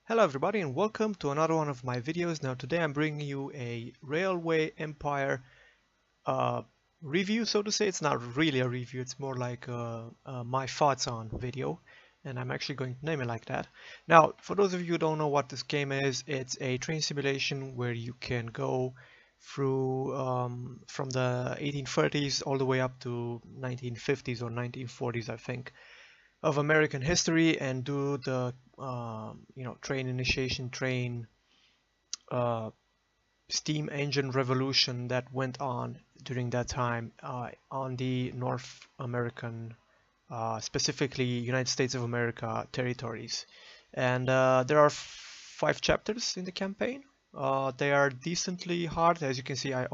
Hello everybody and welcome to another one of my videos. Now today I'm bringing you a Railway Empire uh, review, so to say. It's not really a review, it's more like my thoughts on video, and I'm actually going to name it like that. Now for those of you who don't know what this game is, it's a train simulation where you can go through from the 1830s all the way up to 1950s or 1940s, I think, of American history, and do the train initiation, train uh, steam engine revolution that went on during that time on the North American, specifically United States of America territories. And there are 5 chapters in the campaign. They are decently hard. As you can see, I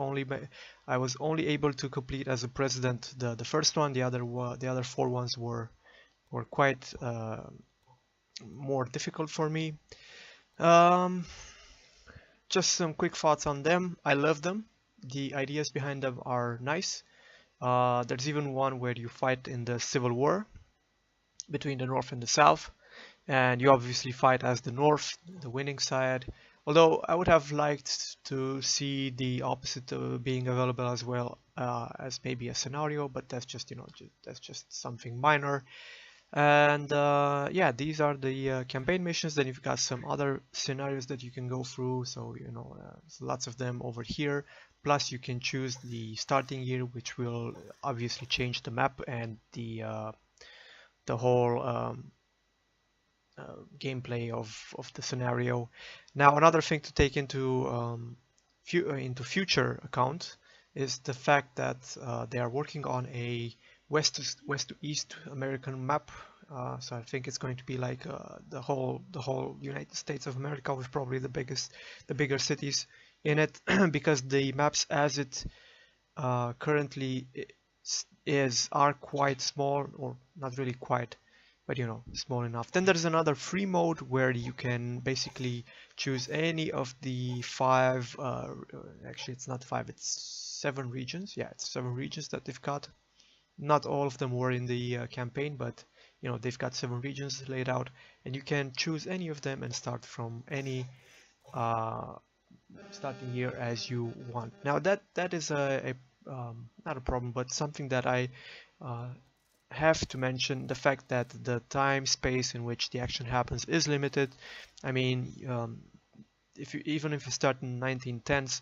was only able to complete as a president the first one. The other 4 ones were quite more difficult for me. Um, just some quick thoughts on them. I love them. The ideas behind them are nice. There's even one where you fight in the Civil War between the North and the South, and you obviously fight as the North, the winning side. Although I would have liked to see the opposite being available as well, as maybe a scenario, but that's just that's just something minor. And yeah, these are the campaign missions. Then you've got some other scenarios that you can go through, so there's lots of them over here. Plus you can choose the starting year, which will obviously change the map and the whole gameplay of the scenario. Now another thing to take into future account is the fact that they are working on a west to east American map. So I think it's going to be like the whole United States of America, with probably the bigger cities in it, because the maps as it currently are quite small, or not really quite, but small enough. Then there's another free mode where you can basically choose any of the 5. Actually, it's not 5; it's 7 regions. Yeah, it's 7 regions that they've got. Not all of them were in the campaign, but they've got 7 regions laid out, and you can choose any of them and start from any uh, starting year as you want. Now that is not a problem, but something that I uh, have to mention: the fact that the time space in which the action happens is limited. I mean, even if you start in 1910s,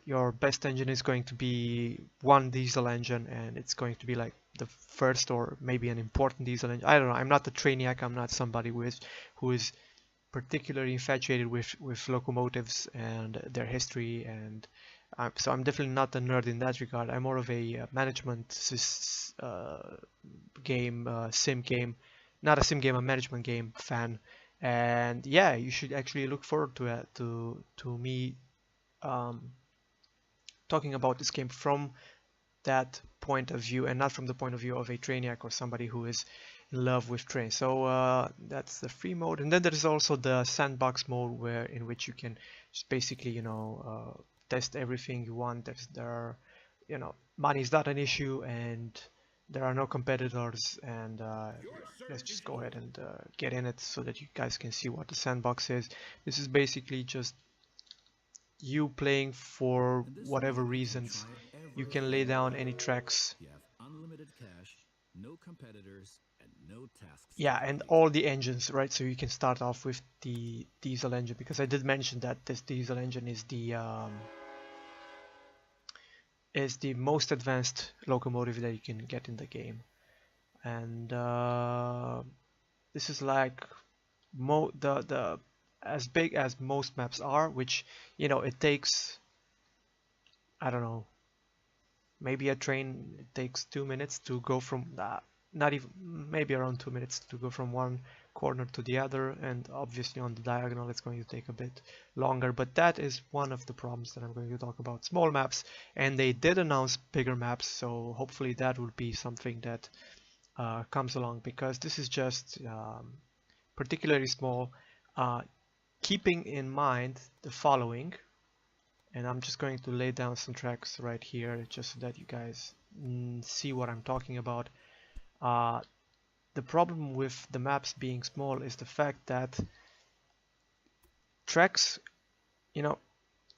your best engine is going to be one diesel engine, and it's going to be like the first or maybe an important diesel engine. I don't know. I'm not a trainiac. I'm not somebody who is particularly infatuated with locomotives and their history, and so I'm definitely not a nerd in that regard. I'm more of a management game, sim game, not a sim game, a management game fan. And yeah, you should actually look forward to it, to me um, talking about this game from that point of view, and not from the point of view of a trainiac or somebody who is in love with trains. So that's the free mode, and then there is also the sandbox mode, in which you can just basically test everything you want. There are, money is not an issue, and there are no competitors, and let's just go ahead and get in it so that you guys can see what the sandbox is. This is basically just you playing for whatever reasons. You can lay down any tracks. You have unlimited cash, no competitors, and no tasks to Yeah, and complete. all the engines, right? So you can start off with the diesel engine, because I did mention that this diesel engine is the most advanced locomotive that you can get in the game. And this is like the as big as most maps are, which it takes, I don't know, maybe a train, it takes 2 minutes to go from not even, maybe around 2 minutes to go from one corner to the other, and obviously on the diagonal it's going to take a bit longer. But that is one of the problems that I'm going to talk about: small maps. And they did announce bigger maps, so hopefully that will be something that comes along, because this is just particularly small, keeping in mind the following. And I'm just going to lay down some tracks right here, just so that you guys see what I'm talking about. The problem with the maps being small is the fact that tracks, you know,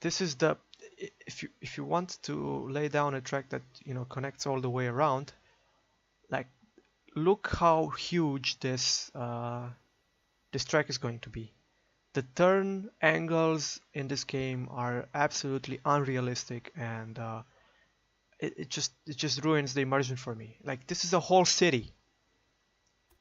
this is the, if you want to lay down a track that, you know, connects all the way around, like, look how huge this this track is going to be. The turn angles in this game are absolutely unrealistic, and it just ruins the immersion for me. Like, this is a whole city.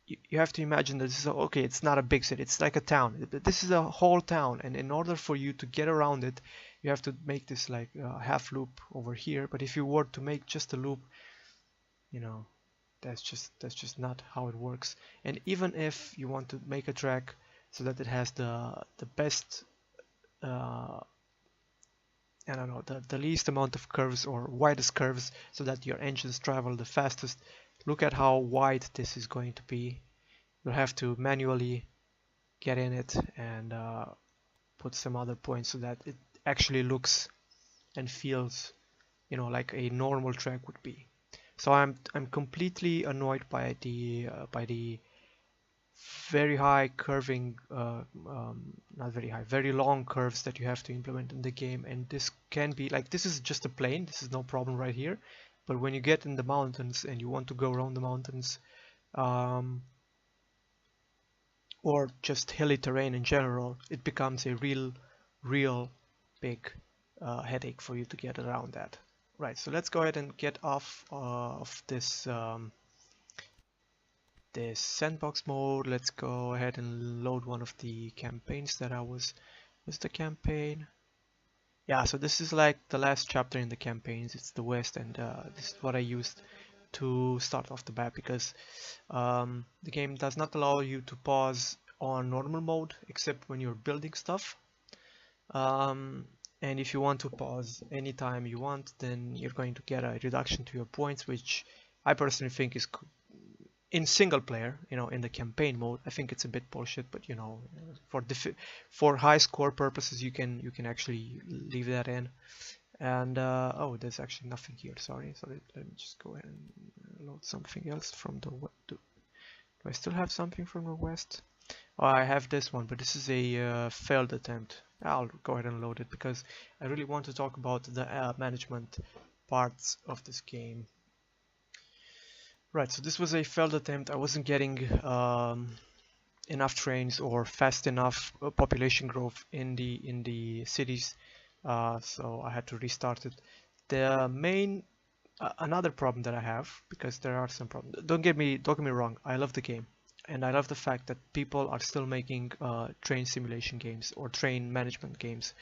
You have to imagine that this is okay, it's not a big city, it's like a town. This is a whole town, and in order for you to get around it, you have to make this like half loop over here. But if you were to make just a loop, you know, that's just not how it works. And even if you want to make a track so that it has the best I don't know, the least amount of curves or widest curves so that your engines travel the fastest, look at how wide this is going to be. You'll have to manually get in it and put some other points so that it actually looks and feels, you know, like a normal track would be. So I'm completely annoyed by the very high curving, not very high, very long curves that you have to implement in the game. And this can be like, this is just a plane, this is no problem right here, but when you get in the mountains and you want to go around the mountains, or just hilly terrain in general, it becomes a real big headache for you to get around that. Right, so let's go ahead and get off of this this sandbox mode. Let's go ahead and load one of the campaigns that was the campaign. Yeah, so this is like the last chapter in the campaigns. It's the West, and this is what I used to start off the map, because the game does not allow you to pause on normal mode except when you're building stuff. And if you want to pause anytime you want, then you're going to get a reduction to your points, which I personally think is, in single player, you know, in the campaign mode, I think it's a bit bullshit. But you know, for high score purposes, you can actually leave that in. And oh, there's actually nothing here. Sorry. So let me just go ahead and load something else from the west. Do I still have something from the west? Oh, I have this one, but this is a failed attempt. I'll go ahead and load it because I really want to talk about the management parts of this game. Right, so this was a failed attempt. I wasn't getting enough trains or fast enough population growth in the cities, so I had to restart it. The main another problem that I have, because there are some problems. Don't get me wrong. I love the game, and I love the fact that people are still making train simulation games or train management games,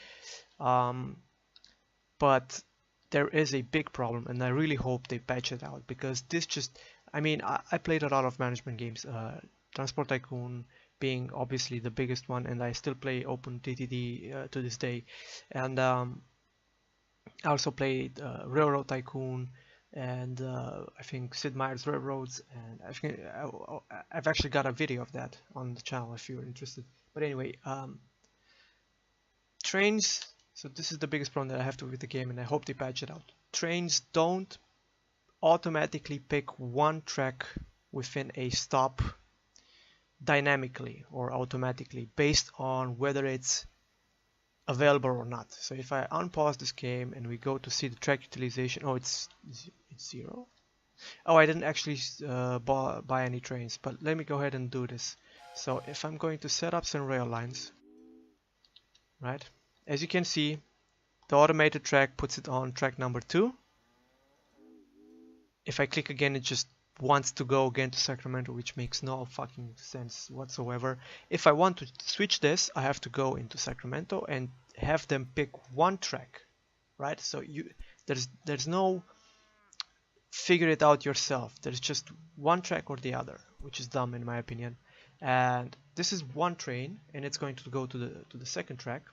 but there is a big problem, and I really hope they patch it out, because this just, I mean, I played a lot of management games, Transport Tycoon being obviously the biggest one, and I still play OpenTTD to this day. And I also played Railroad Tycoon, and I think Sid Meier's Railroads, and I think I've actually got a video of that on the channel if you're interested. But anyway, trains, so this is the biggest problem that I have with the game, and I hope they patch it out. Trains don't automatically pick one track within a stop dynamically or automatically based on whether it's available or not. So if I unpause this game and we go to see the track utilization, oh, it's 0. Oh, I didn't actually buy any trains, but let me go ahead and do this. So if I'm going to set up some rail lines, right, as you can see, the automated track puts it on track number 2. If I click again, it just wants to go again to Sacramento, which makes no fucking sense whatsoever. If I want to switch this, I have to go into Sacramento and have them pick one track, right? So there's no figure it out yourself. There's just one track or the other, which is dumb in my opinion. And this is one train, and it's going to go to the second track.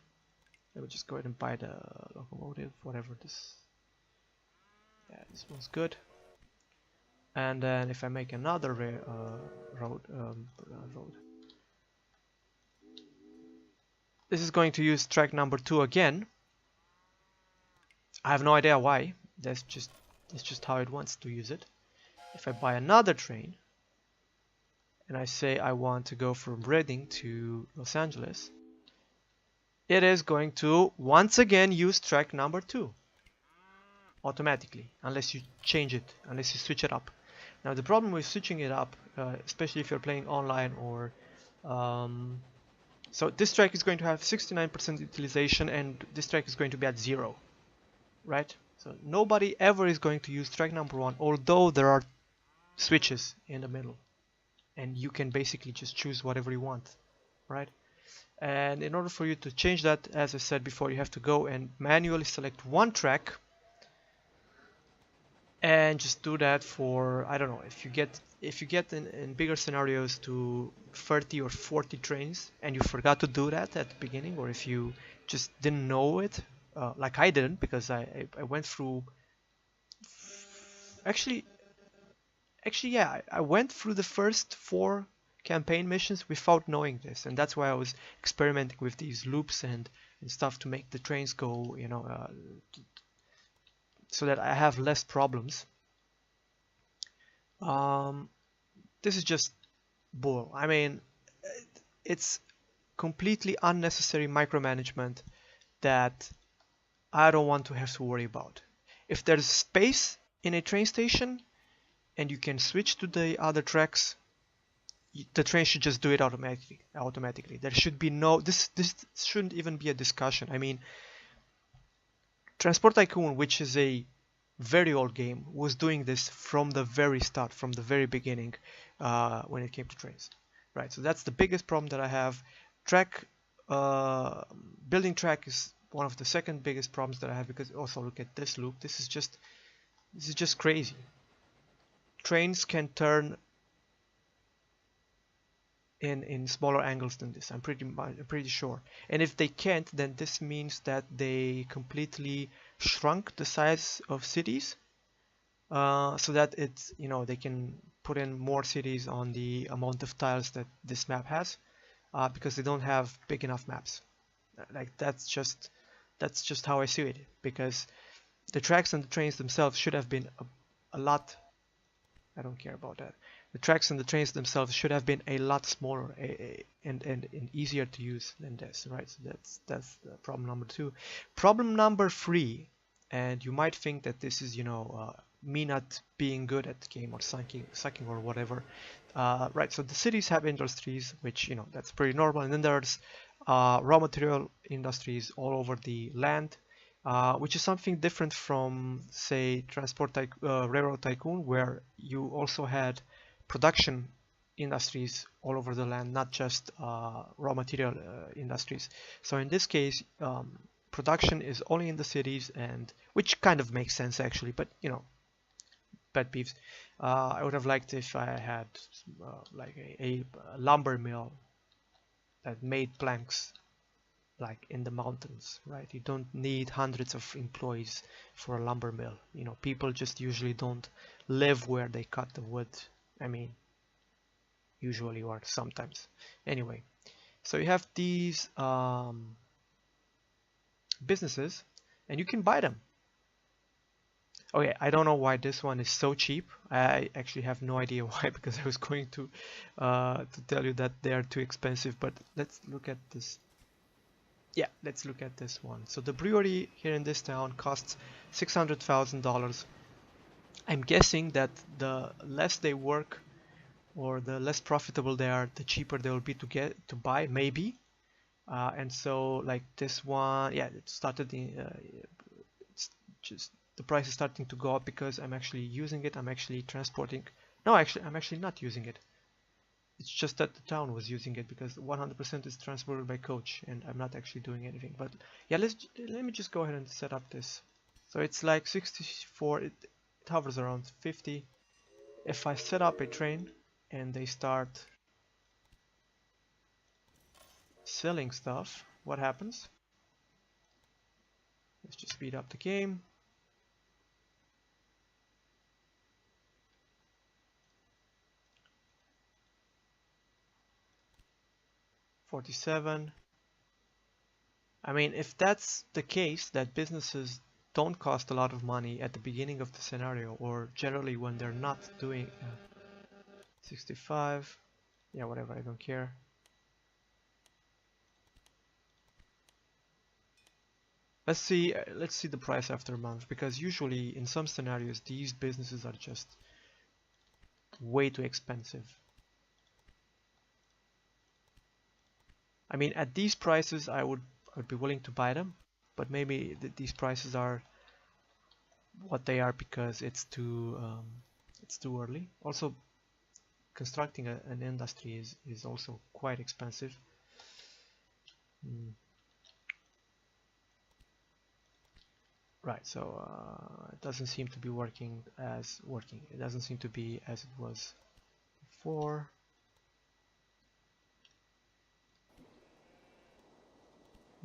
Let me just go ahead and buy the locomotive, whatever this. Yeah, this one's good. And then if I make another road, this is going to use track number 2 again. I have no idea why. It's just how it wants to use it. If I buy another train and I say I want to go from Reading to Los Angeles, it is going to once again use track number 2 automatically, unless you change it, unless you switch it up. Now the problem with switching it up, especially if you're playing online or so this track is going to have 69% utilization and this track is going to be at 0, right? So nobody ever is going to use track number 1, although there are switches in the middle and you can basically just choose whatever you want, right? And in order for you to change that, as I said before, you have to go and manually select one track and just do that for, I don't know, if you get in bigger scenarios to 30 or 40 trains and you forgot to do that at the beginning, or if you just didn't know it, like I didn't, because I went through actually yeah, I went through the first 4 campaign missions without knowing this, and that's why I was experimenting with these loops and stuff to make the trains go, you know, so that I have less problems. This is just bull. I mean, it's completely unnecessary micromanagement that I don't want to have to worry about. If there's space in a train station and you can switch to the other tracks, the train should just do it automatically. There should be no, this shouldn't even be a discussion. I mean, Transport Tycoon, which is a very old game, was doing this from the very start, from the very beginning, when it came to trains, right? So that's the biggest problem that I have. Building track is one of the second biggest problems that I have, because also look at this loop. This is just crazy. Trains can turn in smaller angles than this. I'm pretty sure. And if they can't, then this means that they completely shrunk the size of cities, so that it's, you know, they can put in more cities on the amount of tiles that this map has, because they don't have big enough maps. Like that's just how I see it, because the tracks and the trains themselves should have been a lot. I don't care about that. The tracks and the trains themselves should have been a lot smaller and easier to use than this, right? So that's the problem number 2. Problem number 3, and you might think that this is, you know, me not being good at the game or sucking or whatever, right? So the cities have industries, which, you know, that's pretty normal, and then there's raw material industries all over the land. Which is something different from, say, Railroad Tycoon, where you also had production industries all over the land, not just raw material industries. So in this case, production is only in the cities, and which kind of makes sense actually, but you know, pet peeves. I would have liked if I had like a lumber mill that made planks like in the mountains, right? You don't need hundreds of employees for a lumber mill. You know, people just usually don't live where they cut the wood. I mean, usually, or sometimes. Anyway, so you have these businesses and you can buy them. Okay, I don't know why this one is so cheap. I actually have no idea why, because I was going to tell you that they are too expensive, but let's look at this. Yeah, let's look at this one. So the brewery here in this town costs $600,000. I'm guessing that the less they work or the less profitable they are, the cheaper they will be to buy, maybe. And so like this one, yeah, it started in, it's just the price is starting to go up because I'm actually using it. I'm actually transporting. No, actually, I'm actually not using it. It's just that the town was using it, because 100% is transported by coach and I'm not actually doing anything. But yeah, let me just go ahead and set up this. So it's like 64, it hovers around 50. If I set up a train and they start selling stuff, what happens? Let's just speed up the game. $47. I mean, if that's the case, that businesses don't cost a lot of money at the beginning of the scenario, or generally when they're not doing 65, yeah, whatever, I don't care. let's see the price after a month, because usually in some scenarios these businesses are just way too expensive. I mean, at these prices I would be willing to buy them, but maybe these prices are what they are because it's too early. Also, constructing an industry is also quite expensive. Right, so it doesn't seem to be working. It doesn't seem to be as it was before.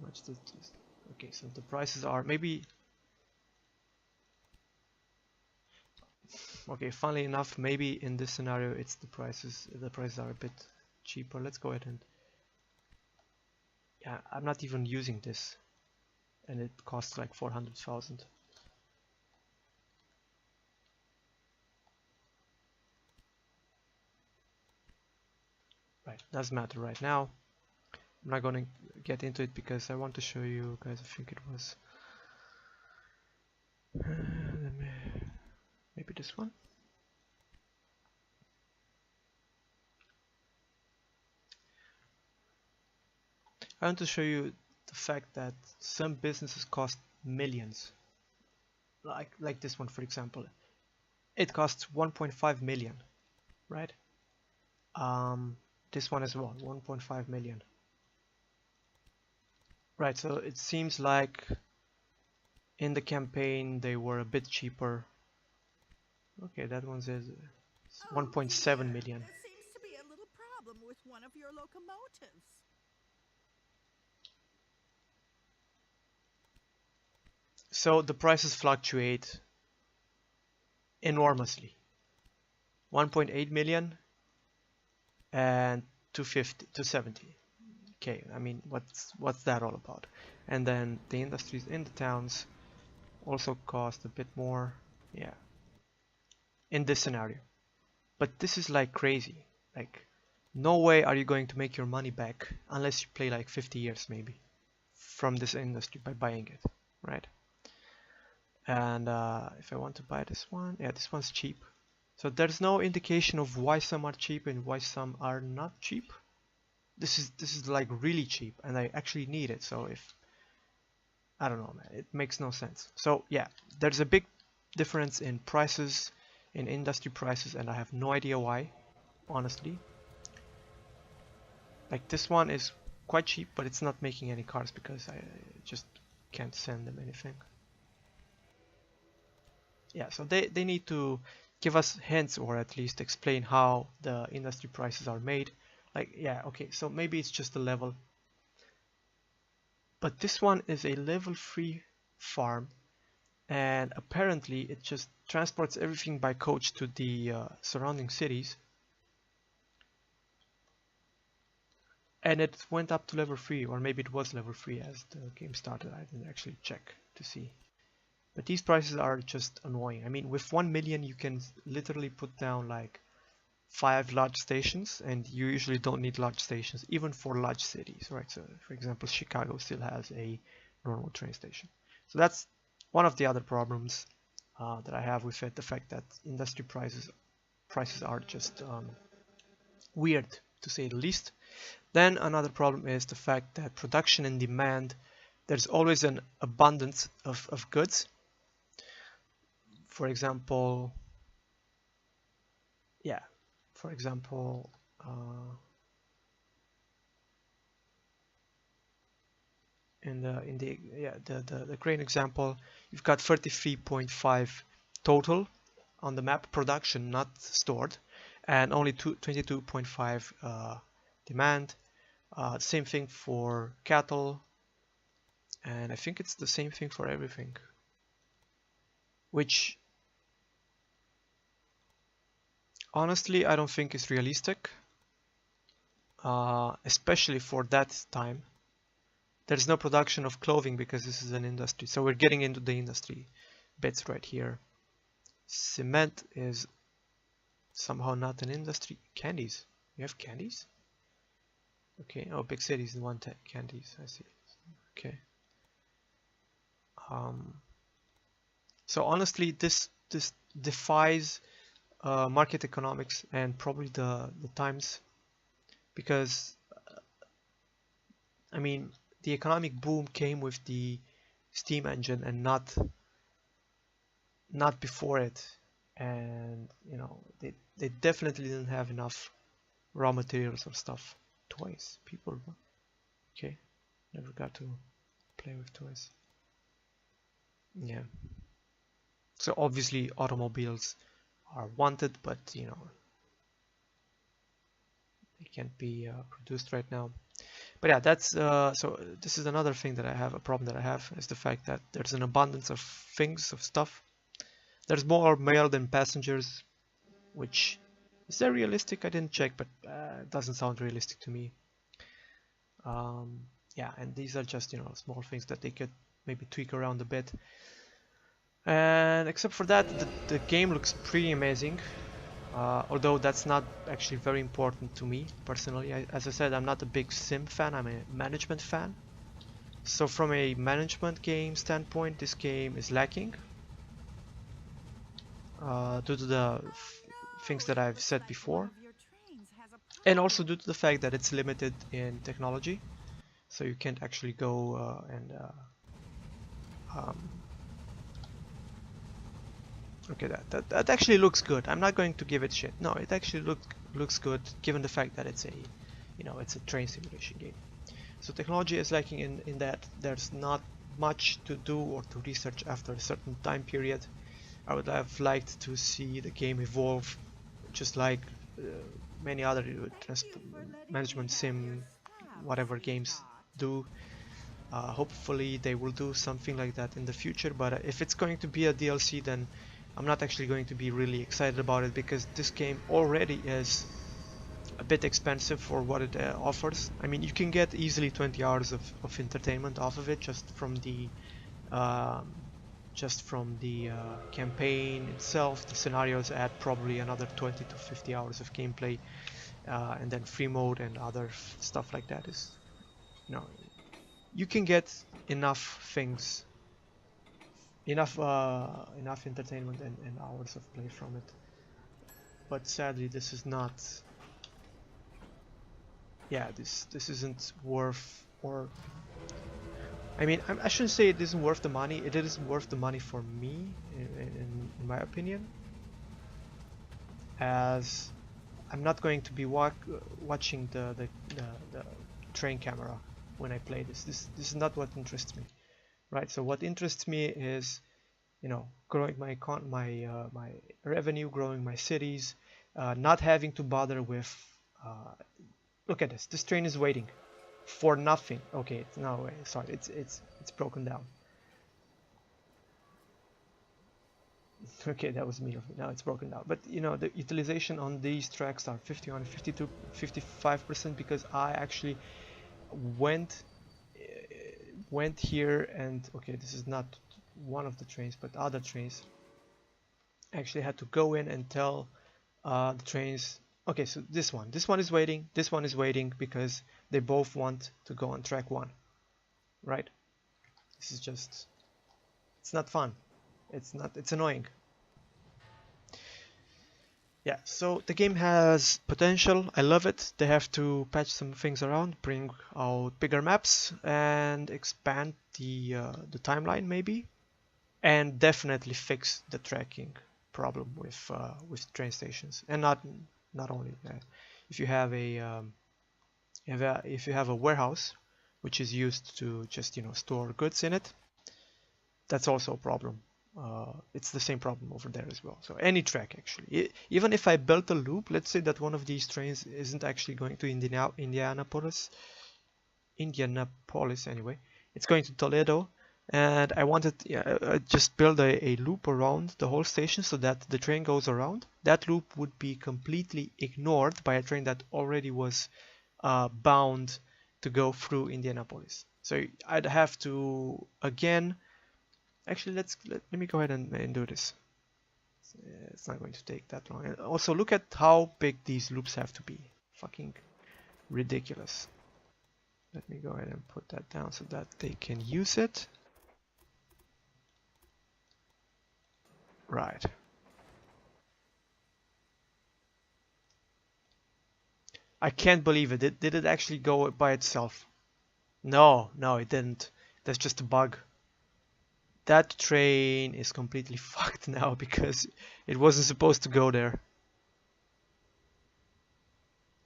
Much does this? Okay, so the prices are maybe okay. Funnily enough, maybe in this scenario, it's the prices. The prices are a bit cheaper. Let's go ahead and yeah, I'm not even using this, and it costs like 400,000. Right, doesn't matter right now. I'm not going to get into it because I want to show you guys. I think it was maybe this one. I want to show you the fact that some businesses cost millions. Like this one, for example. It costs 1.5 million, right? This one as well, 1.5 million. Right, so it seems like in the campaign they were a bit cheaper. Okay, that one says 1.7 million. There seems to be a little problem with one of your locomotives. So the prices fluctuate enormously. 1.8 million and 270. Okay, I mean, what's that all about? And then the industries in the towns also cost a bit more. Yeah, in this scenario. But this is like crazy. Like, no way are you going to make your money back unless you play like 50 years maybe from this industry by buying it, right? And if I want to buy this one, yeah, this one's cheap. So there's no indication of why some are cheap and why some are not cheap. This is like really cheap, and I actually need it. So if I don't know, man, it makes no sense. So yeah, there's a big difference in prices, in industry prices, and I have no idea why, honestly. Like this one is quite cheap, but it's not making any cars because I just can't send them anything. Yeah, so they need to give us hints or at least explain how the industry prices are made. Like, yeah, okay, so maybe it's just a level. But this one is a level 3 farm, and apparently it just transports everything by coach to the surrounding cities. And it went up to level 3, or maybe it was level 3 as the game started. I didn't actually check to see. But these prices are just annoying. I mean, with 1 million you can literally put down like 5 large stations, and you usually don't need large stations even for large cities, right? So for example, Chicago still has a normal train station. So that's one of the other problems that I have with it, the fact that industry prices are just weird, to say the least. Then another problem is the fact that production and demand, there's always an abundance of goods. For example, yeah, for example, in the crane example, you've got 33.5 total on the map production, not stored, and only 22.5 demand. Same thing for cattle, and I think it's the same thing for everything, which honestly I don't think is realistic, especially for that time. There's no production of clothing because this is an industry, so we're getting into the industry bits right here. Cement is somehow not an industry. Candies, you have candies? Okay, oh, big cities want candies, I see. Okay. So honestly, this defies market economics and probably the times, because I mean the economic boom came with the Steam engine and not before it, and you know they definitely didn't have enough raw materials or stuff. Toys, people, okay, never got to play with toys. Yeah, so obviously automobiles are wanted, but you know they can't be produced right now. But yeah, that's so this is another thing that I have, a problem that I have, is the fact that there's an abundance of things, of stuff. There's more mail than passengers, which is that realistic? I didn't check, but it doesn't sound realistic to me. Yeah, and these are just, you know, small things that they could maybe tweak around a bit. And except for that, the game looks pretty amazing. Although that's not actually very important to me personally. As I said, I'm not a big sim fan, I'm a management fan. So from a management game standpoint, this game is lacking. Due to the things that I've said before. And also due to the fact that it's limited in technology. So you can't actually go okay, that actually looks good. I'm not going to give it shit. No, it actually looks good given the fact that it's a, you know, it's a train simulation game. So technology is lacking in that there's not much to do or to research after a certain time period. I would have liked to see the game evolve, just like many other management sim, whatever games do. Hopefully they will do something like that in the future, but if it's going to be a DLC, then I'm not actually going to be really excited about it, because this game already is a bit expensive for what it offers. I mean, you can get easily 20 hours of entertainment off of it just from the campaign itself. The scenarios add probably another 20 to 50 hours of gameplay, and then free mode and other stuff like that is, you know, you can get enough things, enough entertainment and hours of play from it. But sadly, this is not. Yeah, this isn't worth, or I mean, I shouldn't say it isn't worth the money. It isn't worth the money for me, in my opinion, as I'm not going to be watching the train camera when I play this. This is not what interests me, right? So what interests me is, you know, growing my revenue, growing my cities, not having to bother with. Look at this. This train is waiting for nothing. Okay, no, sorry, it's broken down. Okay, that was me. Now it's broken down. But you know, the utilization on these tracks are 51, 52, 55%, because I actually went here and, okay, this is not one of the trains, but other trains. I actually had to go in and tell the trains, okay, so this one is waiting, this one is waiting, because they both want to go on track 1, right? This is just, it's not fun. It's annoying. Yeah, so the game has potential. I love it. They have to patch some things around, bring out bigger maps, and expand the timeline maybe, and definitely fix the tracking problem with train stations. And not only if you have a warehouse which is used to just, you know, store goods in it, that's also a problem. It's the same problem over there as well. So any track actually, even if I built a loop, let's say that one of these trains isn't actually going to Indianapolis anyway, it's going to Toledo, and I wanted just build a loop around the whole station so that the train goes around. That loop would be completely ignored by a train that already was bound to go through Indianapolis. So I'd have to again. Actually, let me go ahead and do this. It's not going to take that long. And also, look at how big these loops have to be. Fucking ridiculous. Let me go ahead and put that down so that they can use it. Right. I can't believe it. Did it actually go by itself? No, no, it didn't. That's just a bug. That train is completely fucked now because it wasn't supposed to go there.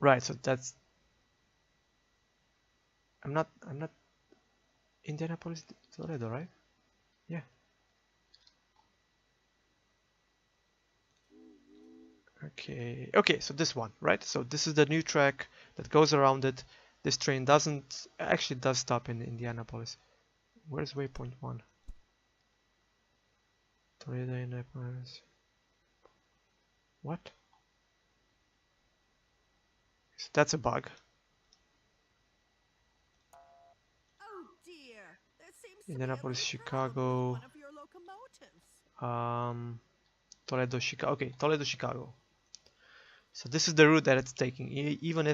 Right, so that's... I'm not Indianapolis, Toledo, right? Yeah. Okay, so this one, right? So this is the new track that goes around it. This train actually does stop in Indianapolis. Where's waypoint 1? Toledo, Indianapolis. What? So that's a bug. Oh dear. There seems to Indianapolis, be a little problem Chicago. with one of your locomotives. Toledo, Chicago. Okay, Toledo, Chicago. So this is the route that it's taking, even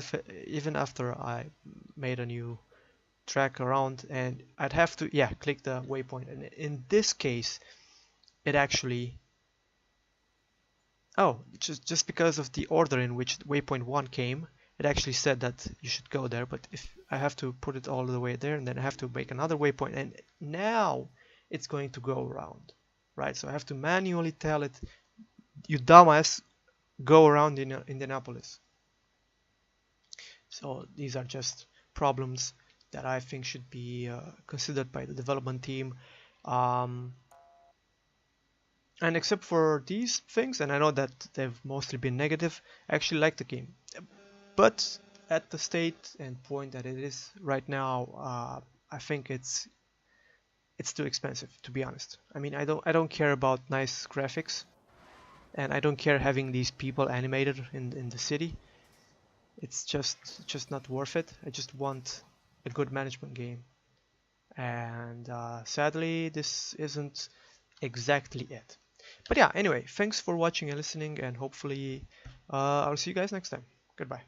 after I made a new track around, and I'd have to, yeah, click the waypoint. And in this case, it actually, oh, just because of the order in which waypoint 1 came, it actually said that you should go there. But if I have to put it all the way there, and then I have to make another waypoint, and now it's going to go around, right? So I have to manually tell it, you dumbass, go around in Indianapolis. So these are just problems that I think should be considered by the development team. And except for these things, and I know that they've mostly been negative, I actually like the game. But at the state and point that it is right now, I think it's too expensive, to be honest. I mean, I don't care about nice graphics, and I don't care having these people animated in the city. It's just not worth it. I just want a good management game, and sadly this isn't exactly it. But yeah, anyway, thanks for watching and listening, and hopefully I'll see you guys next time. Goodbye.